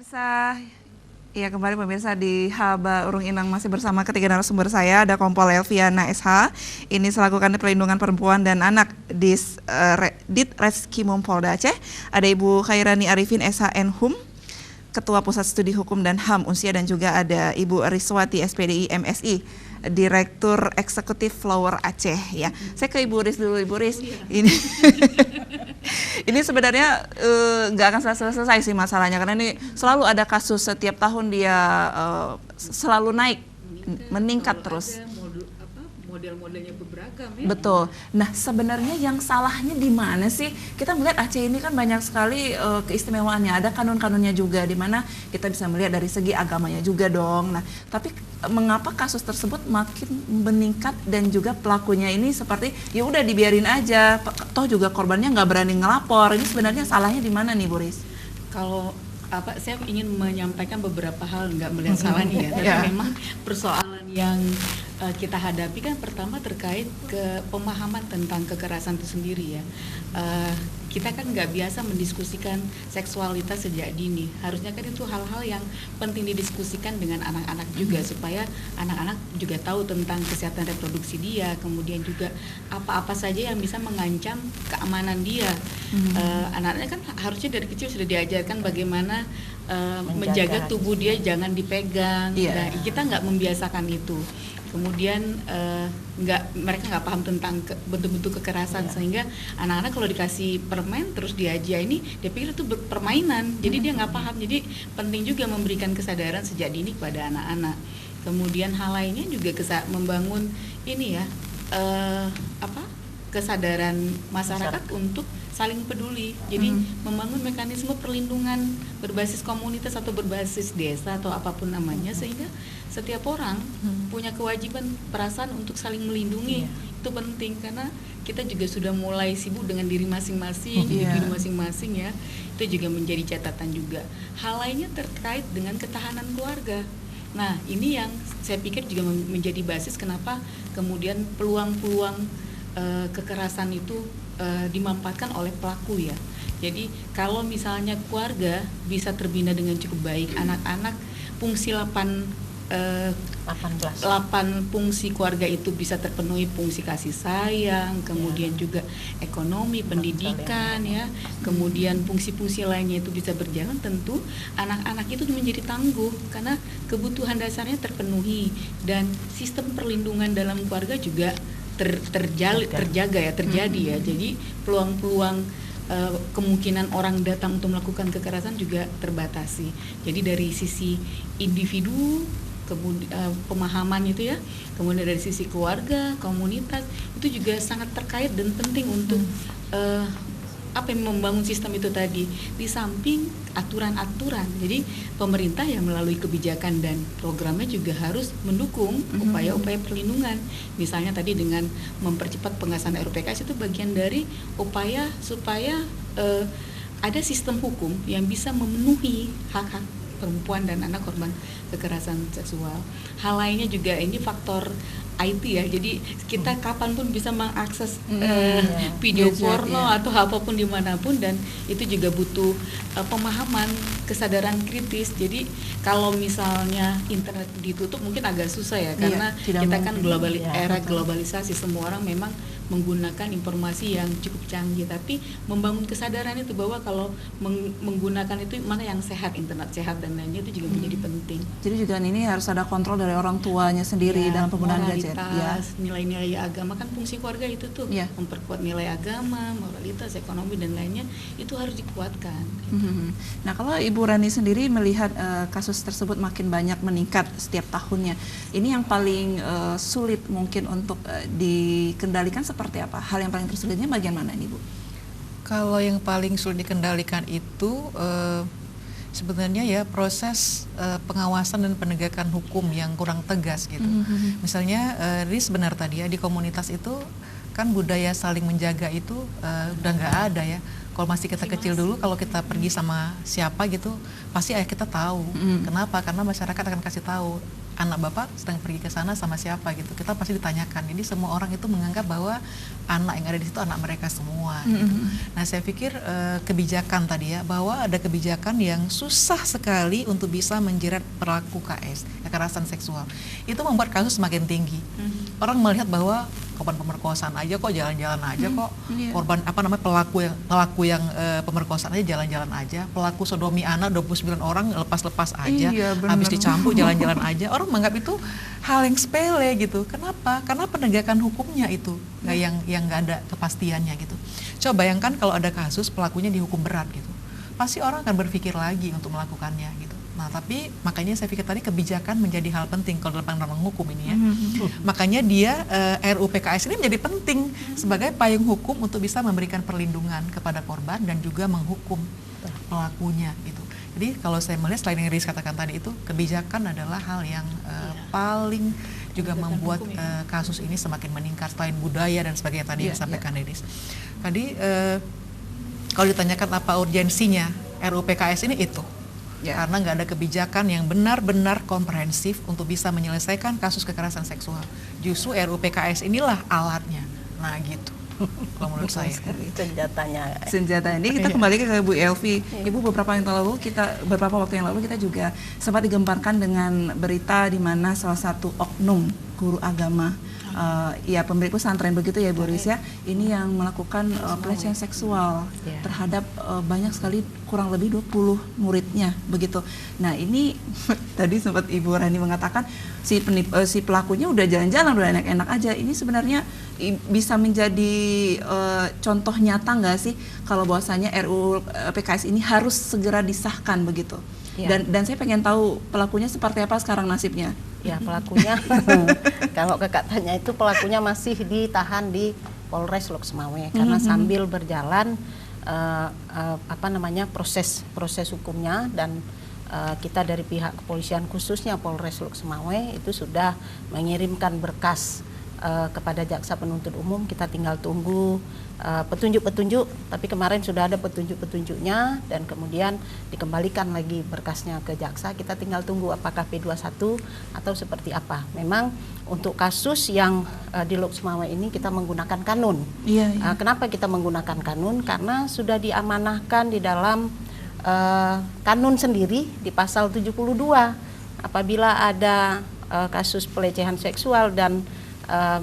Pemirsa, ya kembali pemirsa di Haba Urung Inang masih bersama ketiga narasumber saya. Ada Kompol Elviana SH, ini selaku Kanit Perlindungan Perempuan dan Anak Ditreskrimum Polda Aceh. Ada Ibu Khairani Arifin SH Enhum, Ketua Pusat Studi Hukum dan HAM Unsia, dan juga ada Ibu Riswati SPDI MSI, Direktur Eksekutif Flower Aceh. Ya, saya ke Ibu Riz dulu. Ibu Riz, ini ini sebenarnya nggak akan selesai sih masalahnya, karena ini selalu ada kasus setiap tahun dia selalu naik, meningkat terus. Model-modelnya beragam ya. Betul. Nah, sebenarnya yang salahnya di mana sih? Kita melihat Aceh ini kan banyak sekali keistimewaannya. Ada kanun-kanunnya juga, di mana kita bisa melihat dari segi agamanya juga dong. Nah, tapi mengapa kasus tersebut makin meningkat dan juga pelakunya ini seperti ya udah dibiarin aja, toh juga korbannya nggak berani ngelapor. Ini sebenarnya salahnya di mana nih, Boris? Kalau saya ingin menyampaikan beberapa hal, nggak melihat salahnya ya, tapi memang persoalan yang kita hadapi kan pertama terkait ke pemahaman tentang kekerasan itu sendiri ya. Kita kan nggak biasa mendiskusikan seksualitas sejak dini. Harusnya kan itu hal-hal yang penting didiskusikan dengan anak-anak juga, supaya anak-anak juga tahu tentang kesehatan reproduksi dia, kemudian juga apa-apa saja yang bisa mengancam keamanan dia. Anak-anaknya kan harusnya dari kecil sudah diajarkan bagaimana menjaga tubuh dia, jangan dipegang. Nah, kita nggak membiasakan itu. Kemudian mereka nggak paham tentang bentuk-bentuk kekerasan, sehingga anak-anak kalau dikasih permen terus diajar ini, dia pikir itu permainan, jadi dia nggak paham. Jadi penting juga memberikan kesadaran sejak dini kepada anak-anak. Kemudian hal lainnya juga membangun ini ya, kesadaran masyarakat untuk saling peduli. Jadi membangun mekanisme perlindungan berbasis komunitas atau berbasis desa atau apapun namanya, sehingga setiap orang punya kewajiban perasaan untuk saling melindungi. Itu penting, karena kita juga sudah mulai sibuk dengan diri masing-masing, diri masing-masing ya. Itu juga menjadi catatan juga. Hal lainnya terkait dengan ketahanan keluarga. Nah, ini yang saya pikir juga menjadi basis kenapa kemudian peluang-peluang kekerasan itu dimanfaatkan oleh pelaku ya. Jadi kalau misalnya keluarga bisa terbina dengan cukup baik, anak-anak fungsi 8 fungsi keluarga itu bisa terpenuhi, fungsi kasih sayang, kemudian juga ekonomi, pendidikan ya, kemudian fungsi-fungsi lainnya itu bisa berjalan, tentu anak-anak itu menjadi tangguh karena kebutuhan dasarnya terpenuhi, dan sistem perlindungan dalam keluarga juga terjaga ya, terjadi ya. Jadi peluang-peluang kemungkinan orang datang untuk melakukan kekerasan juga terbatasi. Jadi dari sisi individu, kemudian pemahaman itu ya, kemudian dari sisi keluarga, komunitas, itu juga sangat terkait dan penting untuk membangun sistem itu tadi, di samping aturan-aturan. Jadi pemerintah yang melalui kebijakan dan programnya juga harus mendukung upaya-upaya perlindungan. Misalnya tadi dengan mempercepat pengesahan RUPKS, itu bagian dari upaya supaya ada sistem hukum yang bisa memenuhi hak-hak perempuan dan anak korban kekerasan seksual. Hal lainnya juga ini faktor IT ya, jadi kita kapanpun bisa mengakses video porno atau apapun dimanapun, dan itu juga butuh pemahaman, kesadaran kritis. Jadi kalau misalnya internet ditutup mungkin agak susah ya, karena kita kan era globalisasi, semua orang memang menggunakan informasi yang cukup canggih, tapi membangun kesadaran itu bahwa kalau menggunakan itu mana yang sehat, internet sehat dan lainnya, itu juga menjadi penting. Jadi juga ini harus ada kontrol dari orang tuanya sendiri dalam penggunaan gadget. Nilai-nilai agama kan fungsi keluarga itu tuh, memperkuat nilai agama, moralitas, ekonomi dan lainnya, itu harus dikuatkan. Nah, kalau Ibu Rani sendiri melihat kasus tersebut makin banyak meningkat setiap tahunnya, ini yang paling sulit mungkin untuk dikendalikan seperti apa? Hal yang paling tersulitnya bagian mana nih, Bu? Kalau yang paling sulit dikendalikan itu sebenarnya ya proses pengawasan dan penegakan hukum yang kurang tegas gitu. Misalnya Riz benar tadi ya, di komunitas itu kan budaya saling menjaga itu udah nggak ada ya. Kalau masih kita kecil dulu, kalau kita pergi sama siapa gitu, pasti ayah kita tahu. Kenapa? Karena masyarakat akan kasih tahu, anak bapak sedang pergi ke sana sama siapa gitu. Kita pasti ditanyakan. Jadi semua orang itu menganggap bahwa anak yang ada di situ anak mereka semua. Gitu. Nah, saya pikir kebijakan tadi ya, bahwa ada kebijakan yang susah sekali untuk bisa menjerat pelaku KS, kekerasan seksual. Itu membuat kasus semakin tinggi. Orang melihat bahwa korban pemerkosaan aja kok jalan-jalan aja kok, korban pelaku yang pemerkosaan aja jalan-jalan aja, pelaku sodomi anak 29 orang lepas-lepas aja, habis dicampur jalan-jalan aja. Orang menganggap itu hal yang sepele gitu. Kenapa? Karena penegakan hukumnya itu yang nggak ada kepastiannya gitu. Coba bayangkan kalau ada kasus pelakunya dihukum berat gitu, pasti orang akan berpikir lagi untuk melakukannya gitu. Nah, tapi makanya saya pikir tadi kebijakan menjadi hal penting kalau dalam pandangan hukum ini ya. Makanya dia RUU PKS ini menjadi penting sebagai payung hukum untuk bisa memberikan perlindungan kepada korban dan juga menghukum pelakunya gitu. Jadi kalau saya melihat selain yang Riz katakan tadi itu, kebijakan adalah hal yang paling juga membuat kasus ini semakin meningkat, selain budaya dan sebagainya tadi yang disampaikan Riz. Tadi kalau ditanyakan apa urgensinya RUU PKS ini itu. Karena nggak ada kebijakan yang benar-benar komprehensif untuk bisa menyelesaikan kasus kekerasan seksual. Justru RUU PKS inilah alatnya. Nah gitu, kalau menurut saya. Senjata ini kita kembali ke Bu Elvi. Ibu beberapa waktu yang lalu kita juga sempat digemparkan dengan berita di mana salah satu oknum guru agama pemilik pesantren begitu ya Bu Riz ya, ini yang melakukan pelecehan seksual terhadap banyak sekali, kurang lebih 20 muridnya begitu. Nah ini tadi sempat Ibu Rani mengatakan si pelakunya udah jalan-jalan, udah enak-enak aja. Ini sebenarnya bisa menjadi contoh nyata nggak sih kalau bahwasanya RUU PKS ini harus segera disahkan begitu? Dan saya pengen tahu pelakunya seperti apa sekarang nasibnya. Ya, pelakunya kalau kakak tanya itu pelakunya masih ditahan di Polres Lok Semawe karena sambil berjalan proses hukumnya, dan kita dari pihak kepolisian khususnya Polres Lok Semawe itu sudah mengirimkan berkas kepada jaksa penuntut umum. Kita tinggal tunggu petunjuk-petunjuk, tapi kemarin sudah ada petunjuk-petunjuknya dan kemudian dikembalikan lagi berkasnya ke jaksa. Kita tinggal tunggu apakah P21 atau seperti apa. Memang untuk kasus yang di Lok Semawe ini kita menggunakan kanun. Kenapa kita menggunakan kanun? Karena sudah diamanahkan di dalam kanun sendiri di pasal 72. Apabila ada kasus pelecehan seksual dan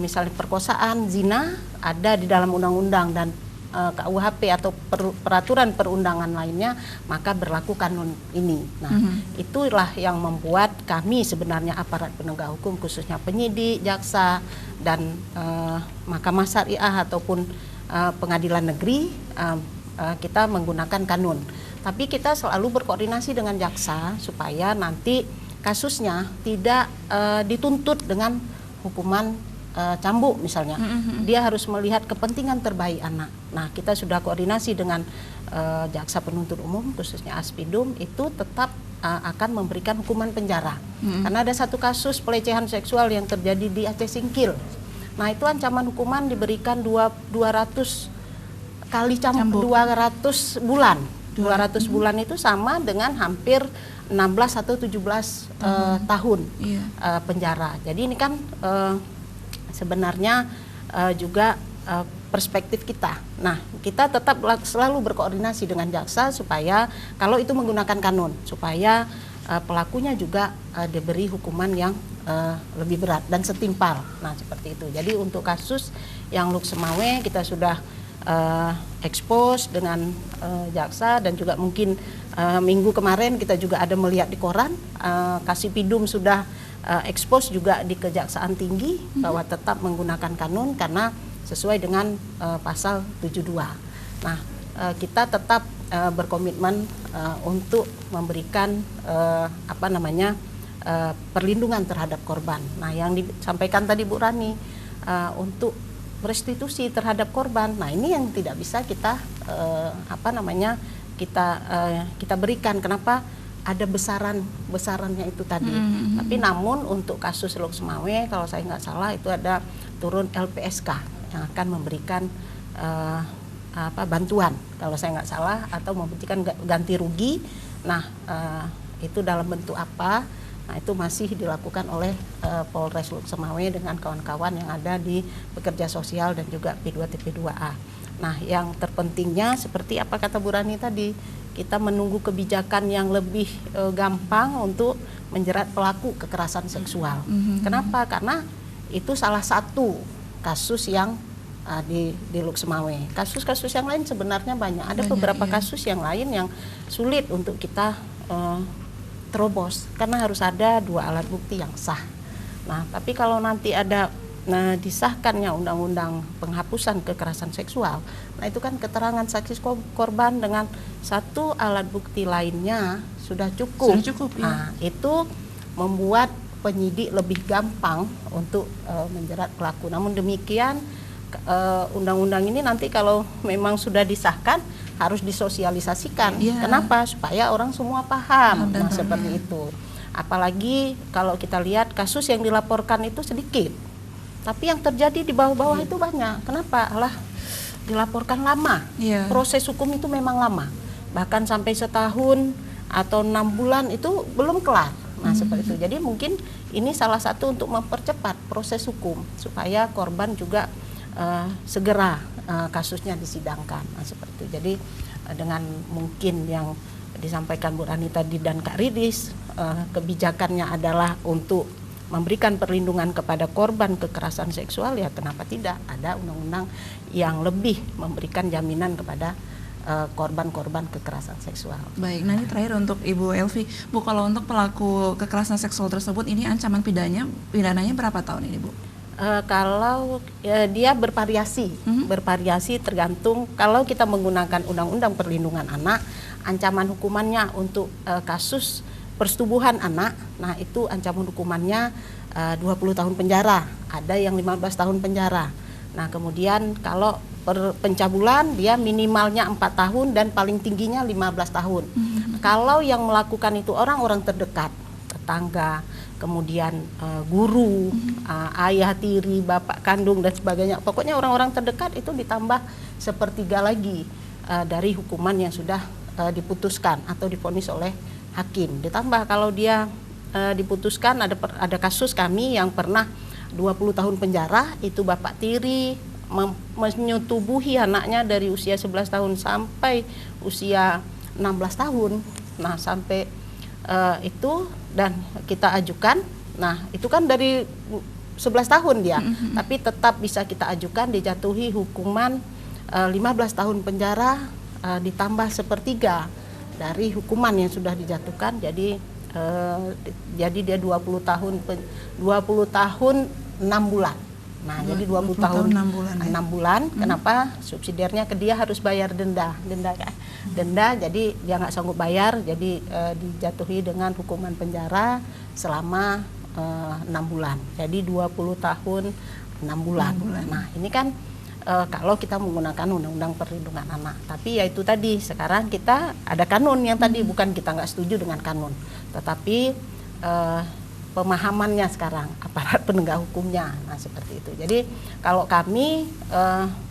misalnya perkosaan, zina, ada di dalam undang-undang dan KUHP atau peraturan perundangan lainnya, maka berlaku kanun ini. Nah, itulah yang membuat kami sebenarnya aparat penegak hukum, khususnya penyidik, jaksa, dan Mahkamah Syariah ataupun pengadilan negeri, kita menggunakan kanun. Tapi kita selalu berkoordinasi dengan jaksa supaya nanti kasusnya tidak dituntut dengan hukuman cambuk misalnya. Dia harus melihat kepentingan terbaik anak. Nah, kita sudah koordinasi dengan jaksa penuntut umum khususnya Aspidum, itu tetap akan memberikan hukuman penjara. Karena ada satu kasus pelecehan seksual yang terjadi di Aceh Singkil. Nah, itu ancaman hukuman diberikan 200 kali cambuk, 200 bulan. 200 bulan itu sama dengan hampir 16 atau 17 tahun penjara. Jadi ini kan sebenarnya juga perspektif kita. Nah, kita tetap selalu berkoordinasi dengan jaksa supaya kalau itu menggunakan kanun, supaya pelakunya juga diberi hukuman yang lebih berat dan setimpal. Nah, seperti itu. Jadi untuk kasus yang Lok Semawe kita sudah expose dengan jaksa, dan juga mungkin minggu kemarin kita juga ada melihat di koran, Kasipidum sudah expose juga di Kejaksaan Tinggi bahwa tetap menggunakan kanun karena sesuai dengan pasal 72. Nah, kita tetap berkomitmen untuk memberikan perlindungan terhadap korban. Nah, yang disampaikan tadi Bu Rani untuk restitusi terhadap korban. Nah, ini yang tidak bisa kita kita berikan. Kenapa? Ada besarannya itu tadi. Tapi namun untuk kasus Lok Semawe, kalau saya nggak salah itu ada turun LPSK yang akan memberikan bantuan kalau saya nggak salah, atau membuktikan ganti rugi. Nah itu dalam bentuk apa? Nah itu masih dilakukan oleh Polres Luk Semawe dengan kawan-kawan yang ada di pekerja sosial dan juga P2TP2A. Nah yang terpentingnya seperti apa kata Bu Rani tadi, kita menunggu kebijakan yang lebih gampang untuk menjerat pelaku kekerasan seksual. Kenapa? Karena itu salah satu kasus yang di Luk Semawe. Kasus-kasus yang lain sebenarnya banyak. Ada beberapa kasus yang lain yang sulit untuk kita terobos karena harus ada 2 alat bukti yang sah. Nah, tapi kalau nanti ada disahkannya undang-undang penghapusan kekerasan seksual, nah itu kan keterangan saksi korban dengan 1 alat bukti lainnya sudah cukup. Sudah cukup ya. Nah, itu membuat penyidik lebih gampang untuk menjerat pelaku. Namun demikian undang-undang ini nanti kalau memang sudah disahkan harus disosialisasikan. Kenapa? Supaya orang semua paham. Nah, seperti itu. Apalagi kalau kita lihat kasus yang dilaporkan itu sedikit, tapi yang terjadi di bawah-bawah itu banyak. Kenapa? Dilaporkan lama. Proses hukum itu memang lama. Bahkan sampai setahun atau 6 bulan itu belum kelar. Nah, seperti itu. Jadi mungkin ini salah satu untuk mempercepat proses hukum supaya korban juga segera kasusnya disidangkan. Nah, seperti itu. Jadi dengan mungkin yang disampaikan Bu Rani tadi dan Kak Riris, kebijakannya adalah untuk memberikan perlindungan kepada korban kekerasan seksual, ya kenapa tidak ada undang-undang yang lebih memberikan jaminan kepada korban-korban kekerasan seksual. Baik, nah ini terakhir untuk Ibu Elvi. Bu, kalau untuk pelaku kekerasan seksual tersebut ini ancaman pidananya berapa tahun ini, Bu? Kalau dia bervariasi, bervariasi tergantung. Kalau kita menggunakan Undang-Undang Perlindungan Anak, ancaman hukumannya untuk kasus persetubuhan anak, nah itu ancaman hukumannya 20 tahun penjara, ada yang 15 tahun penjara. Nah kemudian kalau pencabulan dia minimalnya 4 tahun dan paling tingginya 15 tahun. Kalau yang melakukan itu orang-orang terdekat, tetangga, kemudian guru, ayah tiri, bapak kandung dan sebagainya. Pokoknya orang-orang terdekat itu ditambah 1/3 lagi dari hukuman yang sudah diputuskan atau divonis oleh hakim. Ditambah kalau dia diputuskan, ada kasus kami yang pernah 20 tahun penjara, itu bapak tiri menyetubuhi anaknya dari usia 11 tahun sampai usia 16 tahun. Nah, sampai itu dan kita ajukan. Nah, itu kan dari 11 tahun dia, tapi tetap bisa kita ajukan dijatuhi hukuman 15 tahun penjara ditambah 1/3 dari hukuman yang sudah dijatuhkan. Jadi dia 20 tahun 6 bulan. Nah, jadi 20 tahun 6 bulan. Kenapa? Subsidiarnya ke dia harus bayar denda kan. Denda, jadi dia nggak sanggup bayar, jadi dijatuhi dengan hukuman penjara selama 6 bulan. Jadi 20 tahun 6 bulan. Nah, ini kan kalau kita menggunakan Undang-Undang Perlindungan Anak. Tapi ya itu tadi, sekarang kita ada kanun yang tadi, bukan kita nggak setuju dengan kanun, tetapi pemahamannya sekarang aparat penegak hukumnya. Nah, seperti itu. Jadi kalau kami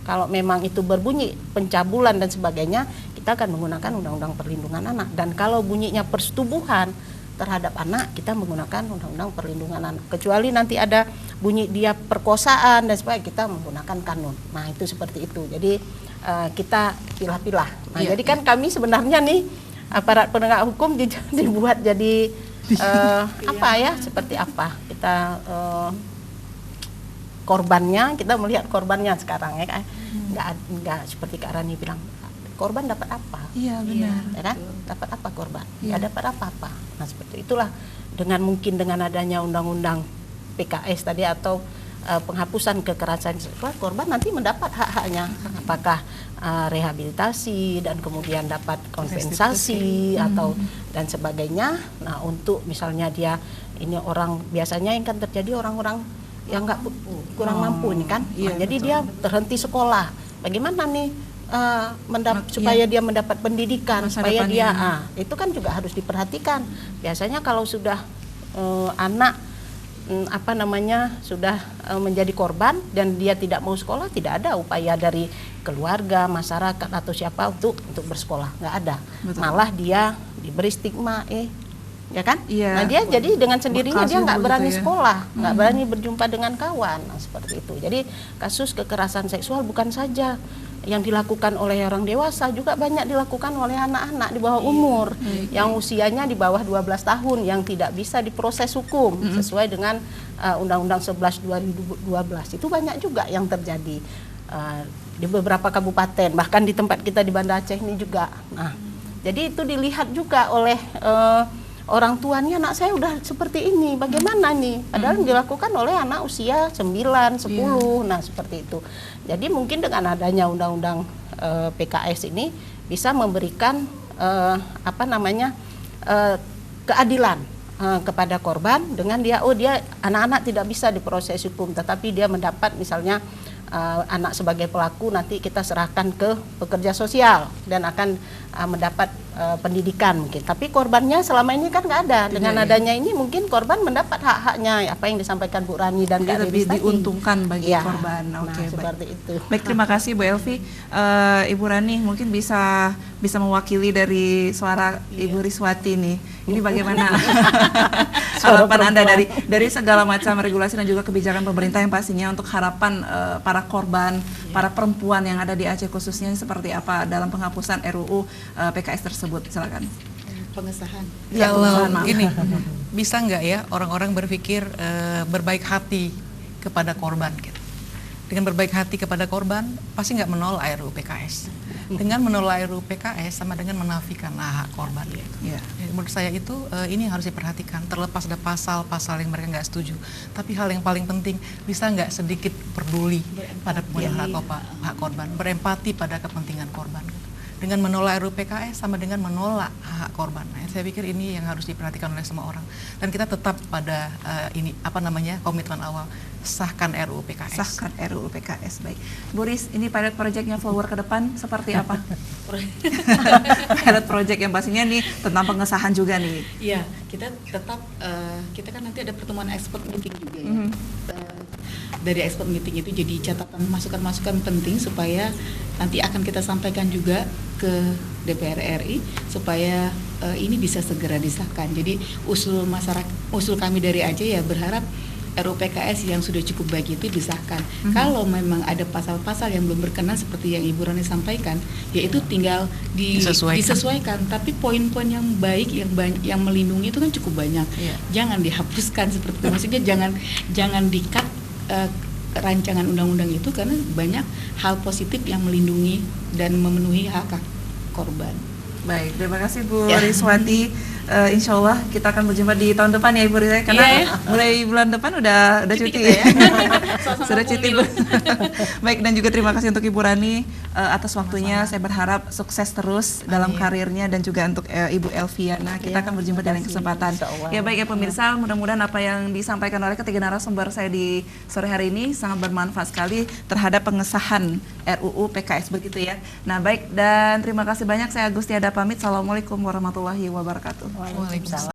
kalau memang itu berbunyi pencabulan dan sebagainya, kita akan menggunakan Undang-Undang Perlindungan Anak. Dan kalau bunyinya persetubuhan terhadap anak, kita menggunakan Undang-Undang Perlindungan Anak. Kecuali nanti ada bunyi dia perkosaan dan sebagainya, kita menggunakan kanun. Nah, itu seperti itu. Jadi kita pilah-pilah. Nah, jadi kan kami sebenarnya nih aparat penegak hukum dibuat jadi apa ya, seperti apa kita korbannya, kita melihat korbannya sekarang ya kan. Nggak seperti Kak Rani bilang, korban dapat apa? Iya, benar. Ya kan? Dapat apa korban? Nggak dapat apa-apa. Nah, seperti itulah, mungkin dengan adanya undang-undang PKS tadi atau penghapusan kekerasan seksual, korban nanti mendapat hak-haknya, apakah rehabilitasi dan kemudian dapat kompensasi atau dan sebagainya. Nah, untuk misalnya dia ini orang, biasanya yang kan terjadi orang-orang yang nggak kurang mampu ini kan, jadi dia terhenti sekolah. Bagaimana nih supaya dia mendapat pendidikan, supaya dia itu kan juga harus diperhatikan. Biasanya kalau sudah anak sudah menjadi korban dan dia tidak mau sekolah, tidak ada upaya dari keluarga, masyarakat atau siapa untuk bersekolah, nggak ada. Betul. Malah dia diberi stigma, ya kan? Iya. Nah dia jadi dengan sendirinya dia nggak berani ya. sekolah, nggak berani berjumpa dengan kawan, nah, seperti itu. Jadi kasus kekerasan seksual bukan saja yang dilakukan oleh orang dewasa, juga banyak dilakukan oleh anak-anak di bawah umur, yang usianya di bawah 12 tahun, yang tidak bisa diproses hukum sesuai dengan Undang-Undang 11 2012. Itu banyak juga yang terjadi di beberapa kabupaten, bahkan di tempat kita di Banda Aceh ini juga. Nah, jadi itu dilihat juga oleh orang tuanya, anak saya udah seperti ini, bagaimana nih? Padahal dilakukan oleh anak usia 9, 10, nah seperti itu. Jadi mungkin dengan adanya undang-undang PKS ini bisa memberikan keadilan kepada korban dengan dia anak-anak tidak bisa diproses hukum, tetapi dia mendapat misalnya anak sebagai pelaku nanti kita serahkan ke pekerja sosial dan akan mendapat pendidikan mungkin. Tapi korbannya selama ini kan nggak ada. Dengan adanya ini mungkin korban mendapat hak-haknya, apa yang disampaikan Bu Rani dan Kak lebih Dewi tadi. diuntungkan bagi korban. Oke, seperti itu. Baik, terima kasih Bu Elvi. Ibu Rani mungkin bisa mewakili dari suara Ibu Riswati nih. Ini bagaimana harapan Anda dari segala macam regulasi dan juga kebijakan pemerintah yang pastinya untuk harapan para korban, para perempuan yang ada di Aceh khususnya seperti apa dalam penghapusan RUU PKS tersebut. Silakan. Pengesahan. Ya, Kalau gini, bisa nggak ya orang-orang berpikir berbaik hati kepada korban gitu. Dengan berbaik hati kepada korban, pasti nggak menolak RUU PKS. Dengan menolak RUU PKS sama dengan menafikan hak korban gitu. Ya. Jadi menurut saya itu ini harus diperhatikan. Terlepas ada pasal-pasal yang mereka nggak setuju, tapi hal yang paling penting bisa nggak sedikit peduli pada pemenuhan hak korban, berempati pada kepentingan korban. Gitu. Dengan menolak RUU PKS sama dengan menolak hak korban. Nah, saya pikir ini yang harus diperhatikan oleh semua orang. Dan kita tetap pada komitmen awal, sahkan RUU PKS. Sahkan RUU PKS. Baik, Bu Ris, ini pilot project-nya Flower ke depan seperti apa? Pilot project yang pastinya nih tentang pengesahan juga nih. Iya, kita tetap kita kan nanti ada pertemuan expert meeting juga ya. Dari expert meeting itu jadi catatan masukan-masukan penting supaya nanti akan kita sampaikan juga ke DPR RI supaya ini bisa segera disahkan. Jadi usul kami dari Aceh ya berharap RUU PKS yang sudah cukup baik itu disahkan. Kalau memang ada pasal-pasal yang belum berkenan seperti yang Ibu Rani sampaikan, yaitu tinggal disesuaikan. Tapi poin-poin yang baik yang melindungi itu kan cukup banyak. Jangan dihapuskan seperti itu. Maksudnya jangan di-cut rancangan undang-undang itu karena banyak hal positif yang melindungi dan memenuhi hak korban. Baik, terima kasih Bu Riswati. Insya Allah kita akan berjumpa di tahun depan ya Ibu Rizal, karena mulai bulan depan udah cuti ya. Sudah cuti Bu. Baik, dan juga terima kasih untuk Ibu Rani atas waktunya. Saya berharap sukses terus dalam karirnya dan juga untuk Ibu Elviana. Kita akan berjumpa di lain kesempatan. Ya baik ya pemirsa, mudah-mudahan apa yang disampaikan oleh ketiga narasumber saya di sore hari ini sangat bermanfaat sekali terhadap pengesahan RUU PKS begitu ya. Nah baik, dan terima kasih banyak. Saya Agustiada pamit. Assalamualaikum warahmatullahi wabarakatuh. Waalaikumsalam.